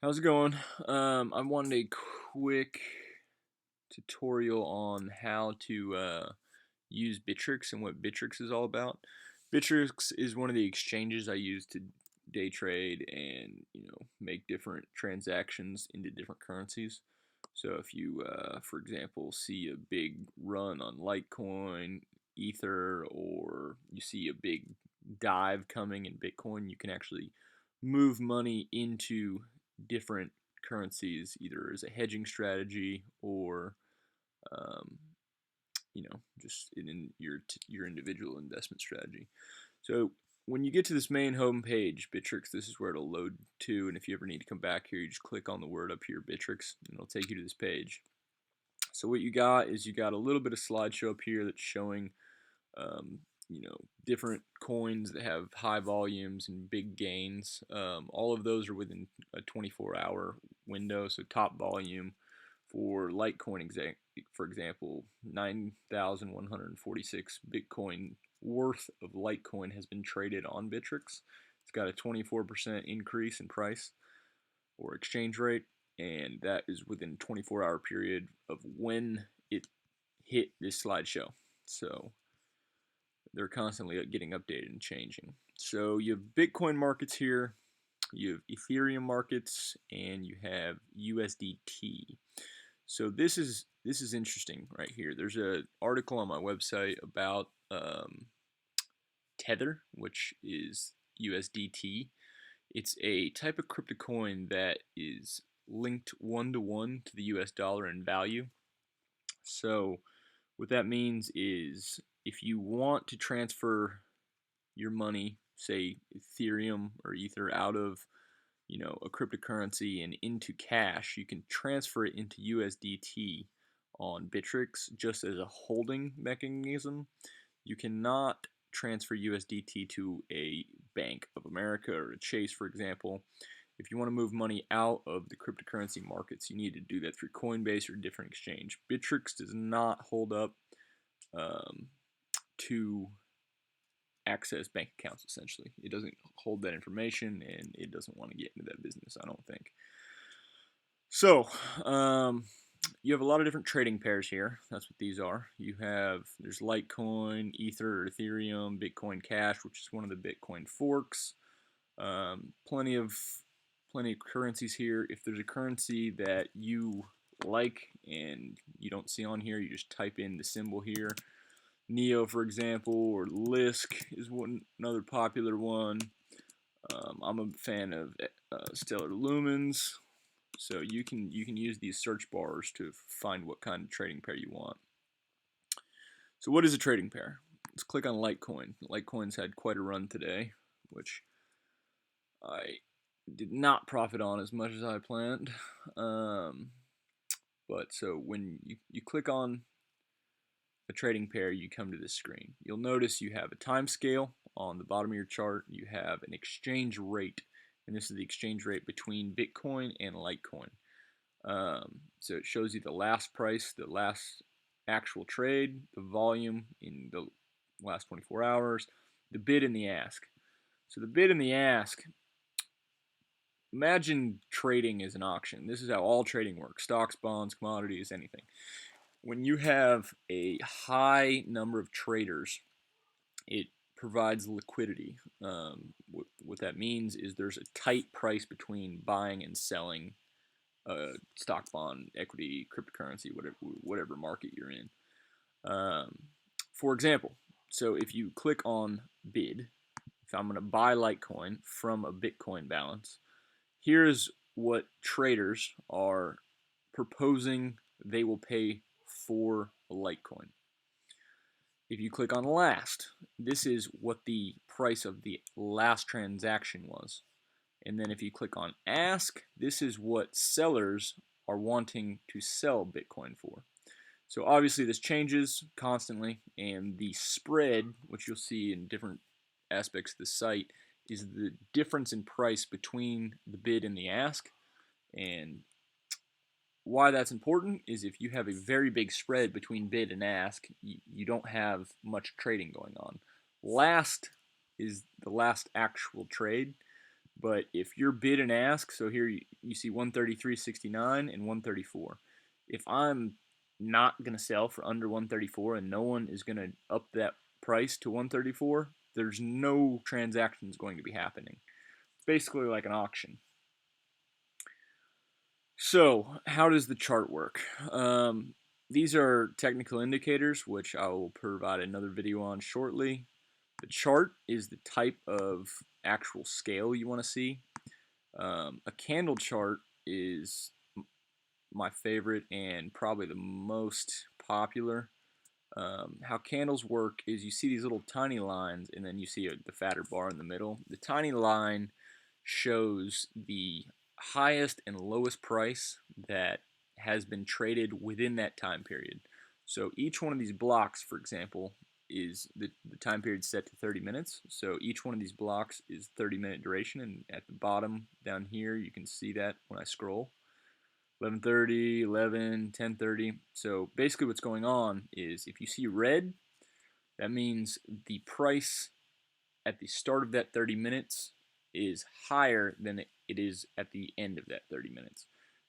How's it going? I wanted a quick tutorial on how to use Bittrex and what Bittrex is all about. Bittrex is one of the exchanges I use to day trade and make different transactions into different currencies. So if you, for example, see a big run on Litecoin, Ether, or you see a big dive coming in Bitcoin, you can actually move money into different currencies either as a hedging strategy or um, just in your individual investment strategy. So when you get to this main home page, Bittrex, this is where it'll load to, and if you ever need to come back here, you just click on the word up here, Bittrex, and it'll take you to this page. So what you got is you got a little bit of slideshow up here that's showing um, different coins that have high volumes and big gains. All of those are within a 24-hour window. So top volume for Litecoin, for example, 9,146 Bitcoin worth of Litecoin has been traded on Bittrex. It's got a 24% increase in price or exchange rate, and that is within a 24-hour period of when it hit this slideshow. So they're constantly getting updated and changing. So you have Bitcoin markets here, you have Ethereum markets, and you have USDT. So this is interesting right here. There's an article on my website about Tether, which is USDT. It's a type of crypto coin that is linked one-to-one to the US dollar in value. So what that means is if you want to transfer your money, say Ethereum or Ether, out of a cryptocurrency and into cash, you can transfer it into USDT on Bittrex just as a holding mechanism. You cannot transfer USDT to a Bank of America or a Chase, for example. If you want to move money out of the cryptocurrency markets, you need to do that through Coinbase or a different exchange. Bittrex does not hold up um, to access bank accounts, essentially. It doesn't hold that information, and it doesn't want to get into that business, I don't think. So, you have a lot of different trading pairs here. That's what these are. There's Litecoin, Ether, Ethereum, Bitcoin Cash, which is one of the Bitcoin forks. Plenty of currencies here. If there's a currency that you like and you don't see on here, you just type in the symbol here. Neo, for example, or Lisk is another popular one. I'm a fan of Stellar Lumens, so you can use these search bars to find what kind of trading pair you want. So what is a trading pair? Let's click on Litecoin. Litecoin's had quite a run today, which I did not profit on as much as I planned. But so when you click on a trading pair, you come to this screen. You'll notice you have a time scale on the bottom of your chart. You have an exchange rate, and this is the exchange rate between Bitcoin and Litecoin. So it shows you the last price, the last actual trade, the volume in the last 24 hours, the bid and the ask. So the bid and the ask, imagine trading as an auction. This is how all trading works: stocks, bonds, commodities, anything. When you have a high number of traders, it provides liquidity. What that means is there's a tight price between buying and selling stock, bond, equity, cryptocurrency, whatever market you're in. For example, so if you click on bid, if I'm going to buy Litecoin from a Bitcoin balance, here's what traders are proposing they will pay for a Litecoin. If you click on last, this is what the price of the last transaction was. And then if you click on ask, this is what sellers are wanting to sell Bitcoin for. So obviously this changes constantly, and the spread, which you'll see in different aspects of the site, is the difference in price between the bid and the ask. And why that's important is if you have a very big spread between bid and ask, you don't have much trading going on. Last is the last actual trade. But if you're bid and ask, so here you see 133.69 and 134. If I'm not going to sell for under 134 and no one is going to up that price to 134, there's no transactions going to be happening. It's basically like an auction. So, how does the chart work? These are technical indicators, which I will provide another video on shortly. The chart is the type of actual scale you want to see. A candle chart is my favorite and probably the most popular. How candles work is you see these little tiny lines and then you see the fatter bar in the middle. The tiny line shows the highest and lowest price that has been traded within that time period. So each one of these blocks, for example, is the time period set to 30 minutes. So each one of these blocks is 30-minute duration, and at the bottom down here you can see that when I scroll. 11:30, 11, 10:30. So basically what's going on is if you see red, that means the price at the start of that 30 minutes is higher than it is at the end of that 30 minutes.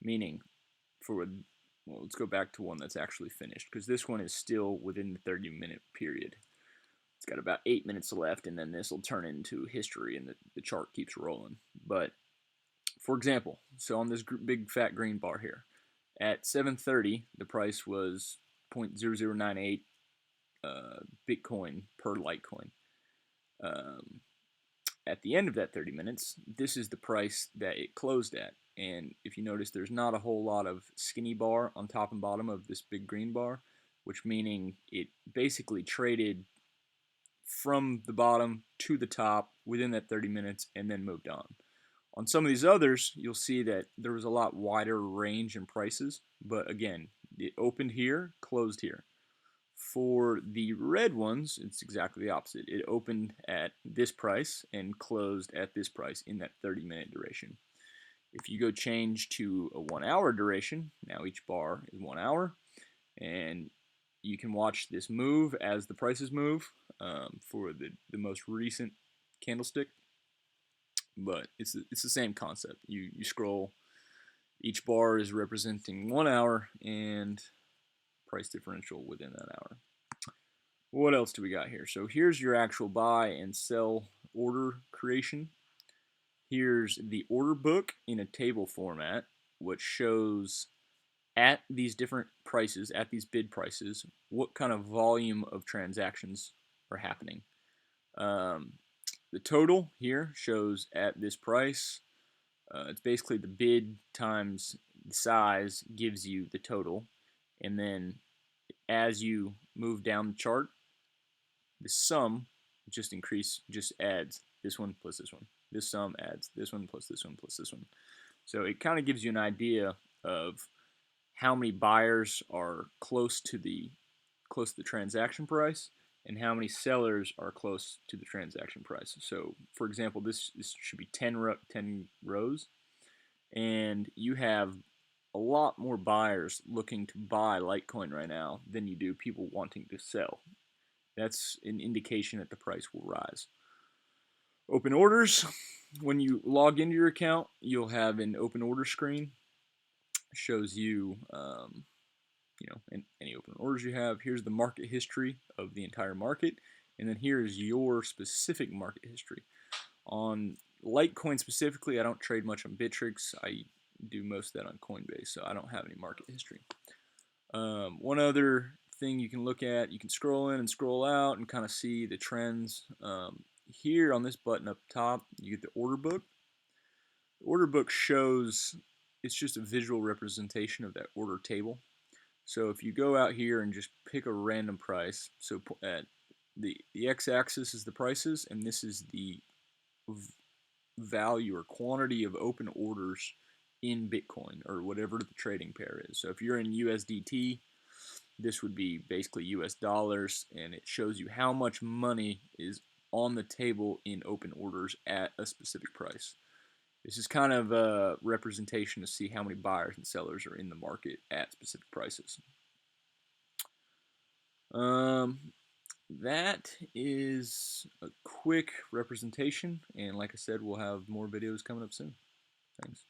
Meaning, well, let's go back to one that's actually finished, because this one is still within the 30-minute period. It's got about 8 minutes left, and then this will turn into history, and the chart keeps rolling. But, for example, so on this big fat green bar here, at 7:30, the price was 0.0098 Bitcoin per Litecoin. At the end of that 30 minutes, this is the price that it closed at. And if you notice, there's not a whole lot of skinny bar on top and bottom of this big green bar, which meaning it basically traded from the bottom to the top within that 30 minutes and then moved on. On some of these others, you'll see that there was a lot wider range in prices, but again, it opened here, closed here. For the red ones, it's exactly the opposite. It opened at this price and closed at this price in that 30-minute duration. If you go change to a 1 hour duration, now each bar is 1 hour, and you can watch this move as the prices move for the most recent candlestick. But it's the same concept. You scroll, each bar is representing 1 hour and price differential within that hour. What else do we got here? So here's your actual buy and sell order creation. Here's the order book in a table format, which shows at these different prices, at these bid prices, what kind of volume of transactions are happening. The total here shows at this price. It's basically the bid times the size gives you the total. And then as you move down the chart, the sum just adds this one plus this one. This sum adds this one plus this one plus this one. So it kind of gives you an idea of how many buyers are close to the transaction price and how many sellers are close to the transaction price. So, for example, this should be 10 rows, and you have a lot more buyers looking to buy Litecoin right now than you do people wanting to sell. That's an indication that the price will rise. Open orders. When you log into your account, you'll have an open order screen. It shows you, any open orders you have. Here's the market history of the entire market, and then here's your specific market history. On Litecoin specifically, I don't trade much on Bittrex. I do most of that on Coinbase, so I don't have any market history. One other thing you can look at, you can scroll in and scroll out and kind of see the trends. Here on this button up top, you get the order book. The order book shows, it's just a visual representation of that order table. So if you go out here and just pick a random price, so at the x-axis is the prices, and this is the value or quantity of open orders in Bitcoin or whatever the trading pair is. So if you're in USDT, this would be basically US dollars, and it shows you how much money is on the table in open orders at a specific price. This is kind of a representation to see how many buyers and sellers are in the market at specific prices. that is a quick representation, and like I said, we'll have more videos coming up soon. Thanks.